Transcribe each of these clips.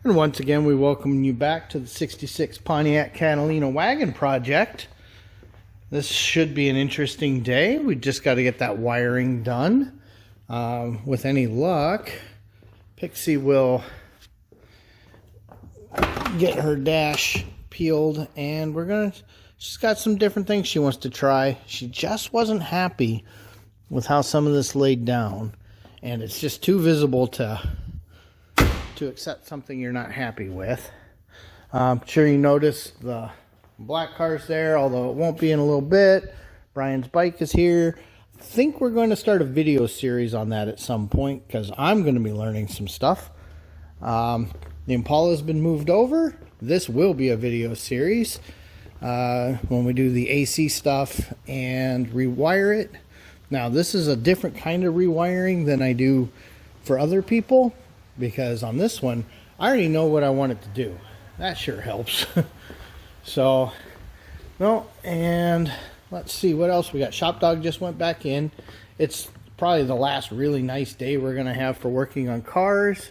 And once again, we welcome you back to the 66 Pontiac Catalina Wagon project. This should be an interesting day. We just got to get that wiring done. With any luck, Pixie will get her dash peeled, and she's got some different things she wants to try. She just wasn't happy with how some of this laid down, and it's just too visible to accept something you're not happy with. I'm sure you noticed the black car's there, although it won't be in a little bit. Brian's bike is here. I think we're going to start a video series on that at some point, because I'm going to be learning some stuff. The Impala has been moved over. This will be a video series when we do the AC stuff and rewire it. Now, this is a different kind of rewiring than I do for other people, because on this one, I already know what I want it to do. That sure helps. So, no, and let's see what else we got. ShopDog just went back in. It's probably the last really nice day we're going to have for working on cars.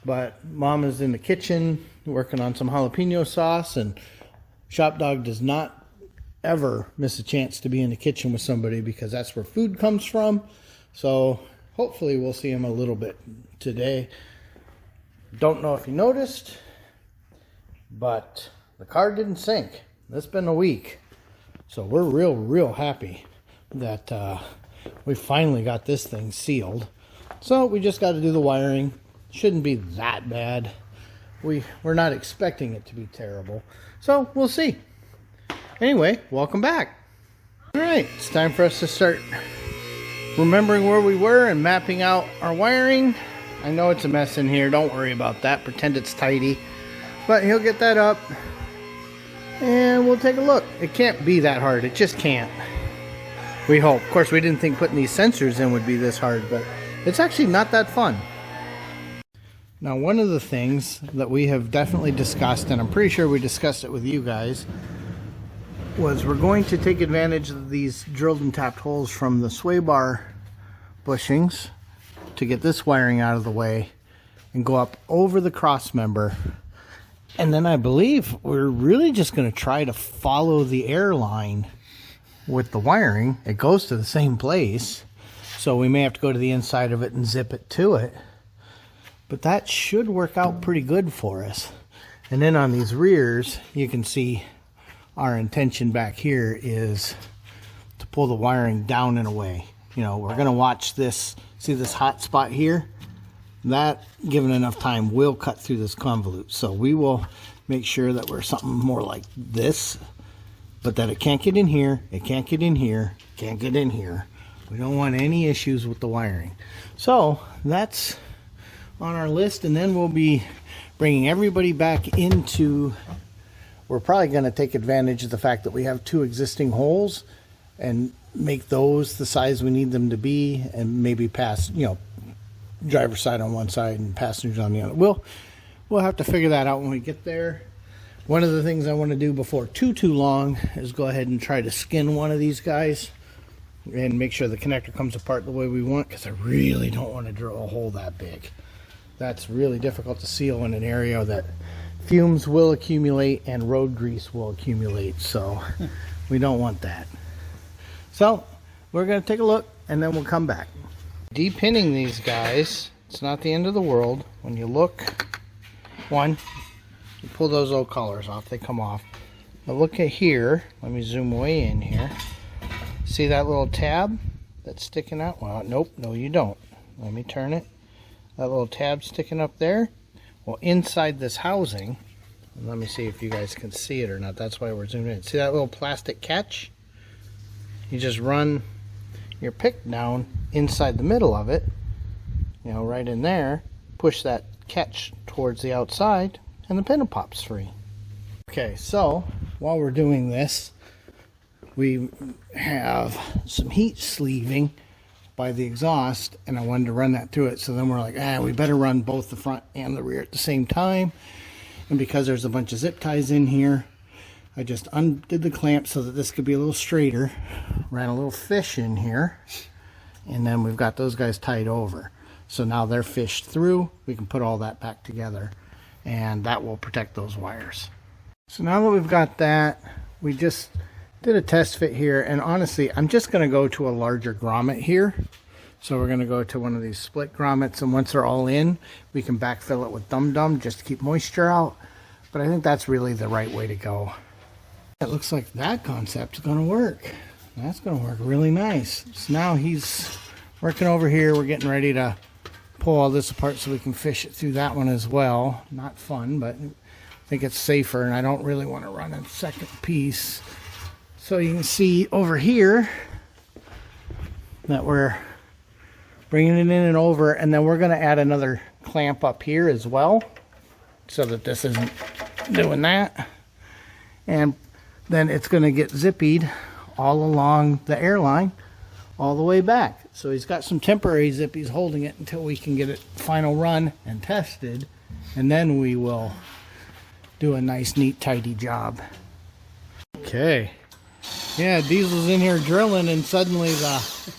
But Mom is in the kitchen working on some jalapeno sauce, and ShopDog does not ever miss a chance to be in the kitchen with somebody, because that's where food comes from. So hopefully we'll see him a little bit today. Don't know if you noticed, but the car didn't sink. It's been a week. So we're real happy that we finally got this thing sealed. So we just got to do the wiring. Shouldn't be that bad. We're not expecting it to be terrible. So we'll see. Anyway, welcome back. Alright, it's time for us to start remembering where we were and mapping out our wiring. I know it's a mess in here. Don't worry about that. Pretend it's tidy. But he'll get that up, and we'll take a look. It can't be that hard. It just can't. We hope. Of course, we didn't think putting these sensors in would be this hard, but it's actually not that fun. Now, one of the things that we have definitely discussed, and I'm pretty sure we discussed it with you guys, was we're going to take advantage of these drilled and tapped holes from the sway bar bushings to get this wiring out of the way and go up over the cross member. And then I believe we're really just going to try to follow the air line with the wiring. It goes to the same place, so we may have to go to the inside of it and zip it to it. But that should work out pretty good for us. And then on these rears, you can see our intention back here is to pull the wiring down and away. You know, we're going to watch this. See this hot spot here? That, given enough time, will cut through this convolute. So we will make sure that we're something more like this, but that it can't get in here, it can't get in here, can't get in here. We don't want any issues with the wiring. So that's on our list, and then we'll be bringing everybody back into, we're probably going to take advantage of the fact that we have two existing holes and make those the size we need them to be, and maybe pass, you know, driver's side on one side and passengers on the other. We'll have to figure that out when we get there. One of the things I want to do before too long is go ahead and try to skin one of these guys and make sure the connector comes apart the way we want, because I really don't want to drill a hole that big. That's really difficult to seal in an area that fumes will accumulate and road grease will accumulate, so we don't want that. So we're going to take a look, and then we'll come back. Depinning these guys, it's not the end of the world. When you look, you pull those old collars off, they come off. But look at here, let me zoom way in here. See that little tab that's sticking out? Well, nope, no you don't. Let me turn it. That little tab sticking up there. Well, inside this housing, and let me see if you guys can see it or not. That's why we're zooming in. See that little plastic catch? You just run your pick down inside the middle of it, you know, right in there, push that catch towards the outside, and the pin pops free. Okay, so while we're doing this, we have some heat sleeving by the exhaust, and I wanted to run that through it. So then we're like, we better run both the front and the rear at the same time. And because there's a bunch of zip ties in here, I just undid the clamp so that this could be a little straighter, ran a little fish in here, and then we've got those guys tied over. So now they're fished through. We can put all that back together. and that will protect those wires. So now that we've got that, we just did a test fit here, and honestly, I'm just going to go to a larger grommet here. So we're going to go to one of these split grommets, and once they're all in, we can backfill it with dum-dum just to keep moisture out. But I think that's really the right way to go. It looks like that concept's going to work. That's going to work really nice. So now he's working over here. We're getting ready to pull all this apart so we can fish it through that one as well. Not fun, but I think it's safer, and I don't really want to run a second piece. So you can see over here that we're bringing it in and over, and then we're going to add another clamp up here as well so that this isn't doing that. And then it's going to get zippied all along the airline all the way back. So he's got some temporary zippies holding it until we can get it final run and tested, and then we will do a nice, neat, tidy job. Okay. Yeah, Diesel's in here drilling, and suddenly the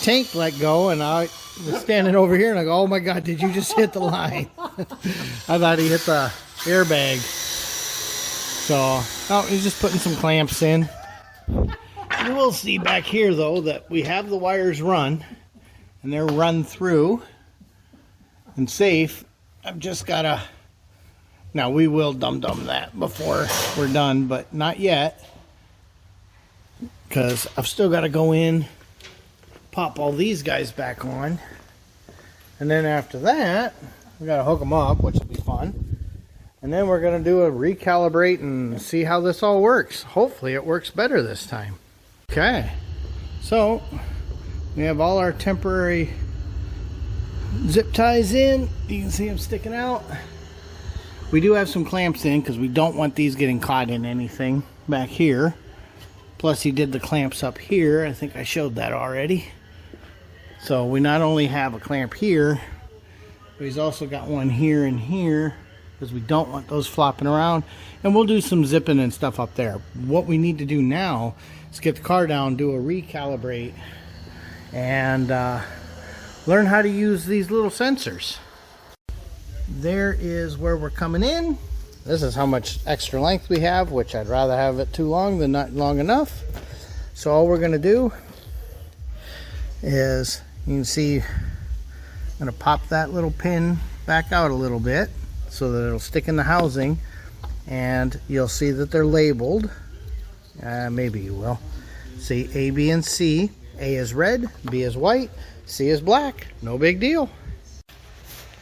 tank let go, and I was standing over here and I go, oh my god, did you just hit the line? I thought he hit the airbag. So, oh, he's just putting some clamps in. You will see back here though that we have the wires run, and they're run through and safe. I've just gotta, now we will dum-dum that before we're done, but not yet, because I've still got to go in, pop all these guys back on, and then after that we got to hook them up, which will be fun, and then we're going to do a recalibrate and see how this all works. Hopefully it works better this time. Okay, so we have all our temporary zip ties in. You can see them sticking out. We do have some clamps in because we don't want these getting caught in anything back here. Plus he did the clamps up here. I think I showed that already. So we not only have a clamp here, but he's also got one here and here because we don't want those flopping around. And we'll do some zipping and stuff up there. What we need to do now is get the car down, do a recalibrate, and learn how to use these little sensors. There is where we're coming in. This is how much extra length we have, which I'd rather have it too long than not long enough. So all we're going to do is, you can see, I'm going to pop that little pin back out a little bit so that it'll stick in the housing, and you'll see that they're labeled. Maybe you will. See A, B, and C. A is red, B is white, C is black. No big deal.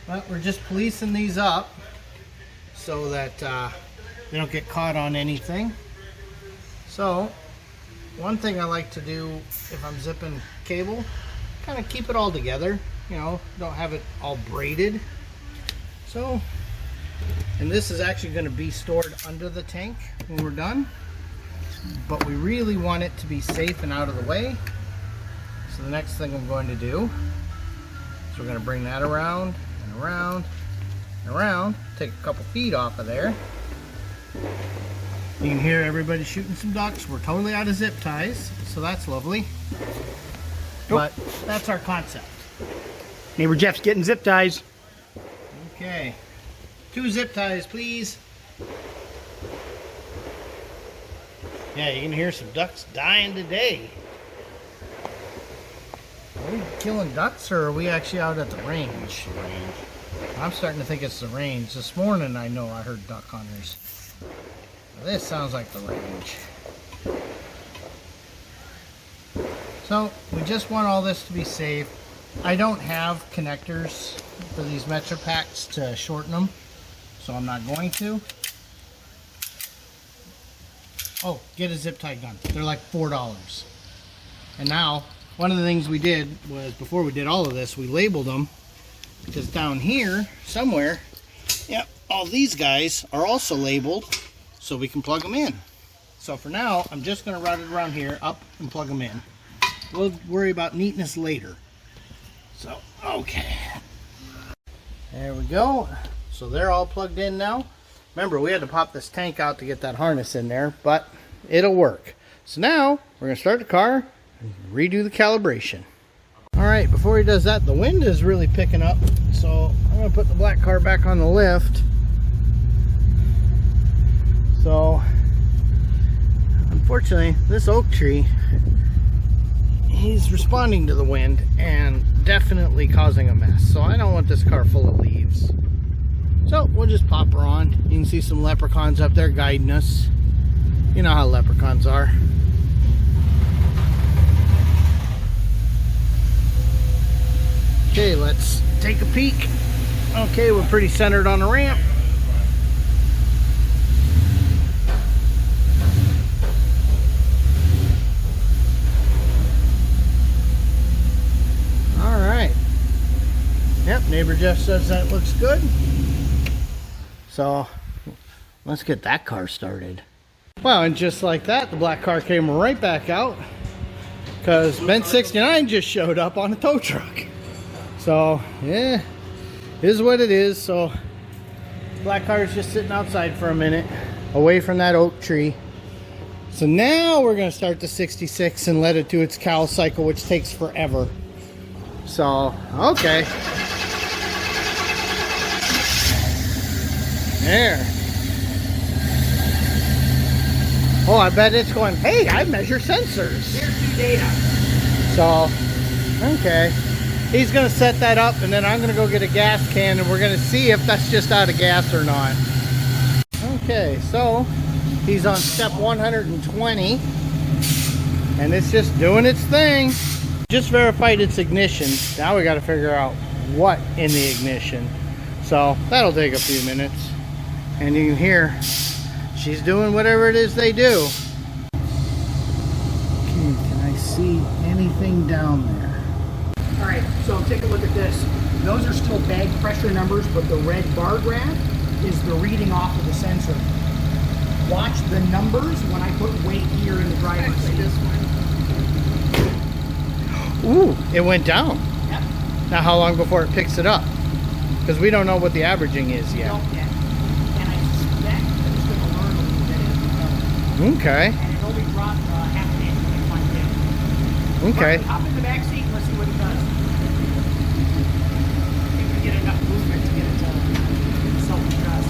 But we're just policing these up so that they don't get caught on anything. So one thing I like to do if I'm zipping cable, kind of keep it all together, you know, don't have it all braided. So, and this is actually going to be stored under the tank when we're done, but we really want it to be safe and out of the way. So the next thing I'm going to do is we're going to bring that around and around and around, take a couple feet off of there. You can hear everybody shooting some ducks. We're totally out of zip ties, so that's lovely. But that's our concept. Neighbor Jeff's getting zip ties. Okay, 2 zip ties, please. Yeah, you can hear some ducks dying today. Are we killing ducks, or are we actually out at the range? I'm starting to think it's the range. This morning I know I heard duck hunters. This sounds like the range. So we just want all this to be safe. I don't have connectors for these Metro packs to shorten them, so I'm not going to. Oh, get a zip tie gun. They're like $4. And now, one of the things we did was, before we did all of this, we labeled them, because down here somewhere, yep, all these guys are also labeled, so we can plug them in. So for now, I'm just going to route it around here, up, and plug them in. We'll worry about neatness later. So, okay. There we go. So they're all plugged in now. Remember, we had to pop this tank out to get that harness in there, but it'll work. So now, we're going to start the car and redo the calibration. Alright, before he does that, the wind is really picking up. So I'm going to put the black car back on the lift actually, this oak tree, he's responding to the wind and definitely causing a mess. So I don't want this car full of leaves. So we'll just pop her on. You can see some leprechauns up there guiding us. You know how leprechauns are. Okay, let's take a peek. Okay, we're pretty centered on the ramp. All right. Yep, neighbor Jeff says that looks good. So let's get that car started. Well, and just like that, the black car came right back out because Bent 69 just showed up on a tow truck. So yeah, is what it is. So black car is just sitting outside for a minute away from that oak tree. So now we're going to start the 66 and let it do its cowl cycle, which takes forever. So okay, there. Oh, I bet it's going, hey, I measure sensors. Here's your data. So, okay. He's going to set that up, and then I'm going to go get a gas can, and we're going to see if that's just out of gas or not. Okay, so he's on step 120, and it's just doing its thing. Just verified its ignition. Now we got to figure out what in the ignition. So that'll take a few minutes, and you can hear she's doing whatever it is they do. Okay, can I see anything down there? All right, so take a look at this. Those are still bag pressure numbers, but the red bar graph is the reading off of the sensor. Watch the numbers when I put weight here in the driver's seat. This one. Ooh, it went down. Yep. Now how long before it picks it up? Because we don't know what the averaging is yet. Don't yet. And I suspect that it's going to learn a little bit as we go. Okay. And it only dropped half an inch when I plugged in. Okay. Right, hop in the back seat and let's see what it does. I think we get enough movement to get it to self-adjust.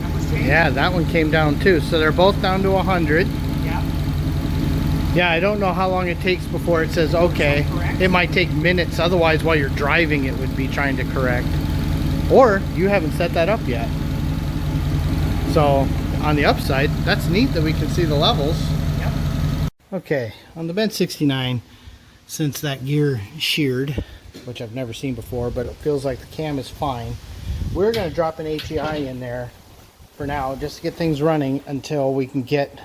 Numbers change? Yeah, that one came down too. So they're both down to 100. Yeah. Yeah, I don't know how long it takes before it says okay. It might take minutes. Otherwise, while you're driving, it would be trying to correct. Or you haven't set that up yet. So on the upside, that's neat that we can see the levels. Yep. Okay, on the Bent 69, since that gear sheared, which I've never seen before, but it feels like the cam is fine, we're going to drop an HEI in there for now, just to get things running until we can get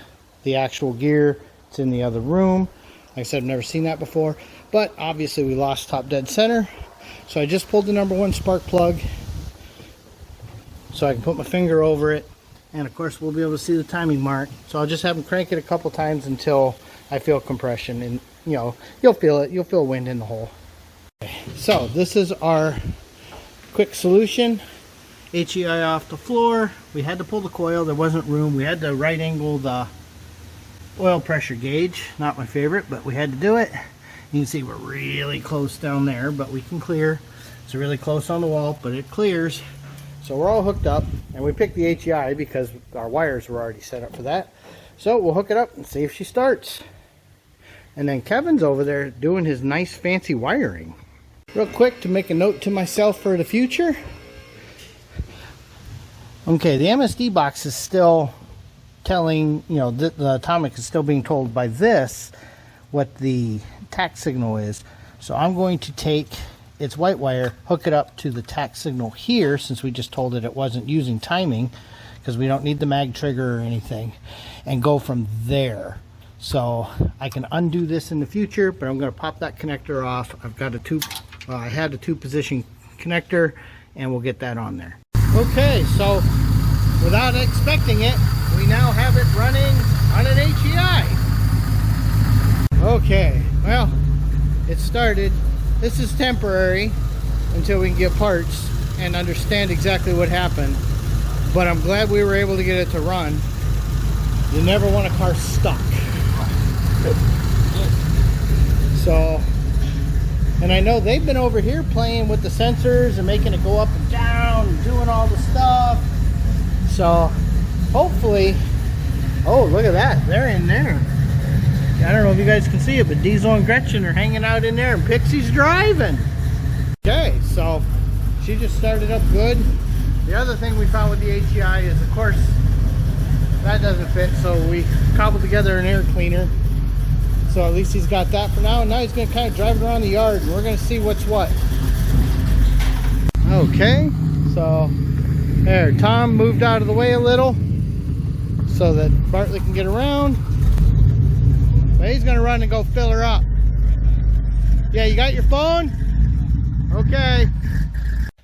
the actual gear. It's in the other room. Like I said, I've never seen that before, but obviously we lost top dead center. So I just pulled the #1 spark plug so I can put my finger over it, and of course we'll be able to see the timing mark. So I'll just have them crank it a couple times until I feel compression, and you know, you'll feel it. You'll feel wind in the hole. Okay, so this is our quick solution. HEI off the floor. We had to pull the coil. There wasn't room. We had to right angle the oil pressure gauge. Not my favorite, but we had to do it. You can see we're really close down there, but we can clear. It's really close on the wall, but it clears. So we're all hooked up, and we picked the HEI because our wires were already set up for that. So we'll hook it up and see if she starts. And then Kevin's over there doing his nice fancy wiring. Real quick to make a note to myself for the future. Okay, the MSD box is still telling, you know, the atomic is still being told by this what the tact signal is. So I'm going to take its white wire, hook it up to the tact signal here, since we just told it wasn't using timing, because we don't need the mag trigger or anything, and go from there. So I can undo this in the future, but I'm going to pop that connector off. I've got a I had a 2-position connector, and we'll get that on there. Okay, so without expecting it, we now have it running on an HEI. Okay, well, it started. This is temporary until we can get parts and understand exactly what happened. But I'm glad we were able to get it to run. You never want a car stuck. So, and I know they've been over here playing with the sensors and making it go up and down and doing all the stuff. So hopefully, oh, look at that. They're in there. I don't know if you guys can see it, but Diesel and Gretchen are hanging out in there and Pixie's driving. Okay, so she just started up good. The other thing we found with the HEI is, of course, that doesn't fit, so we cobbled together an air cleaner. So at least he's got that for now, and now he's going to kind of drive it around the yard, and we're going to see what's what. Okay, so there, Tom moved out of the way a little so that Bartley can get around. But he's going to run and go fill her up. Yeah, you got your phone? Okay.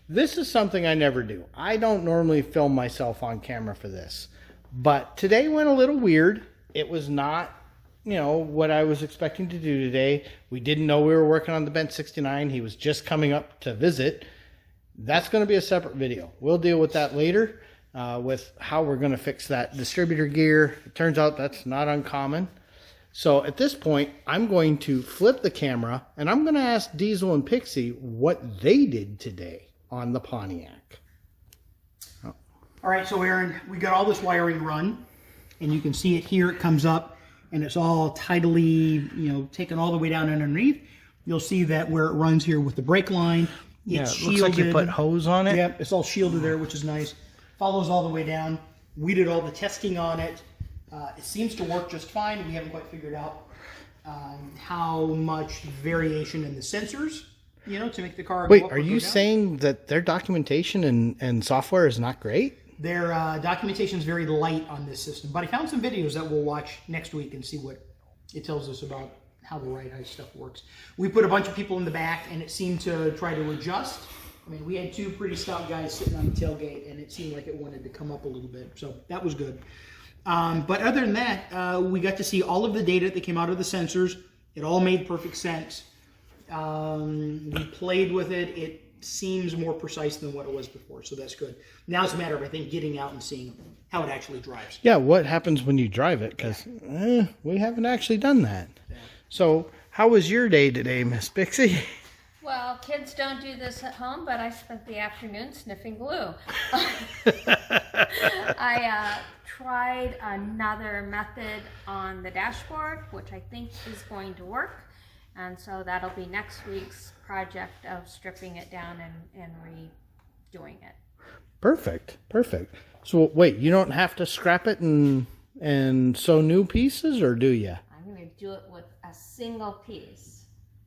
This is something I never do. I don't normally film myself on camera for this. But today went a little weird. It was not, you know, what I was expecting to do today. We didn't know we were working on the Bent 69. He was just coming up to visit. That's going to be a separate video. We'll deal with that later with how we're going to fix that distributor gear. It turns out that's not uncommon. So at this point, I'm going to flip the camera and I'm going to ask Diesel and Pixie what they did today on the Pontiac. Oh. All right, so Aaron, we got all this wiring run, and you can see it here. It comes up, and it's all tidily, you know, taken all the way down underneath. You'll see that where it runs here with the brake line, it's shielded. Looks like you put hose on it. Yep, it's all shielded there, which is nice. Follows all the way down. We did all the testing on it. It seems to work just fine. We haven't quite figured out how much variation in the sensors, you know, to make the car go Wait, up are or you go down. saying that their documentation and software is not great? Their documentation is very light on this system, but I found some videos that we'll watch next week and see what it tells us about how the right eye stuff works. We put a bunch of people in the back, and it seemed to try to adjust. I mean, we had two pretty stout guys sitting on the tailgate, and it seemed like it wanted to come up a little bit, so that was good. But other than that, we got to see all of the data that came out of the sensors. It all made perfect sense. We played with it. It seems more precise than what it was before, so that's good. Now it's a matter of, I think, getting out and seeing how it actually drives. Yeah, what happens when you drive it? Because we haven't actually done that. Yeah. So how was your day today, Miss Pixie? Well, kids don't do this at home, but I spent the afternoon sniffing glue. I tried another method on the dashboard, which I think is going to work. And so that'll be next week's project of stripping it down and redoing it. Perfect, perfect. So wait, you don't have to scrap it and sew new pieces, or do you? I'm going to do it with a single piece.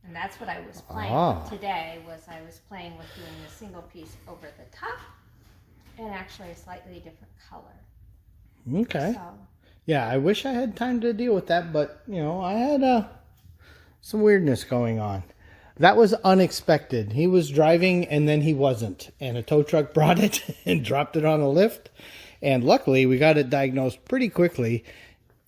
And that's what I was playing with today, I was playing with doing a single piece over the top and actually a slightly different color. Okay. So, yeah, I wish I had time to deal with that, but, you know, I had some weirdness going on. That was unexpected. He was driving and then he wasn't. And a tow truck brought it and dropped it on a lift. And luckily, we got it diagnosed pretty quickly.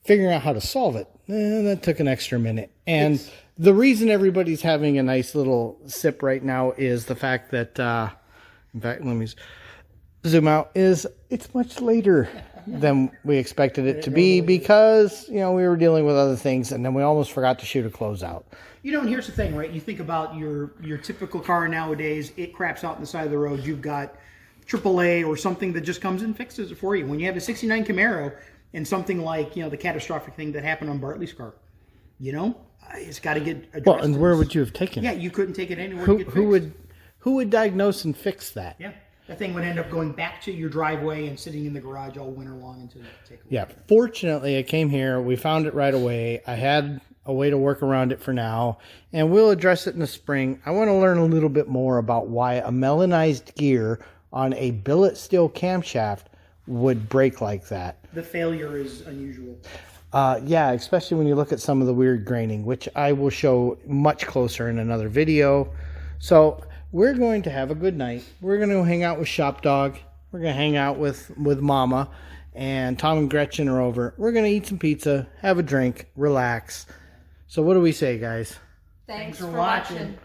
Figuring out how to solve it, that took an extra minute. And the reason everybody's having a nice little sip right now is the fact that, in fact, let me zoom out, is it's much later than we expected it to be because, you know, we were dealing with other things and then we almost forgot to shoot a closeout. You know, and here's the thing, right? You think about your typical car nowadays, it craps out on the side of the road. You've got AAA or something that just comes and fixes it for you. When you have a 69 Camaro and something like, you know, the catastrophic thing that happened on Bartley's car, you know, it's got to get addressed. Well, and where would you have taken it? Yeah, you couldn't take it anywhere to get fixed. Who would diagnose and fix that? Yeah, that thing would end up going back to your driveway and sitting in the garage all winter long until you take it. Yeah, fortunately, I came here. We found it right away. I had a way to work around it for now, and we'll address it in the spring. I want to learn a little bit more about why a melanized gear on a billet steel camshaft would break like that. The failure is unusual. Yeah, especially when you look at some of the weird graining, which I will show much closer in another video. So we're going to have a good night. We're going to hang out with ShopDog. We're going to hang out with Mama. And Tom and Gretchen are over. We're going to eat some pizza, have a drink, relax. So what do we say, guys? Thanks for watching.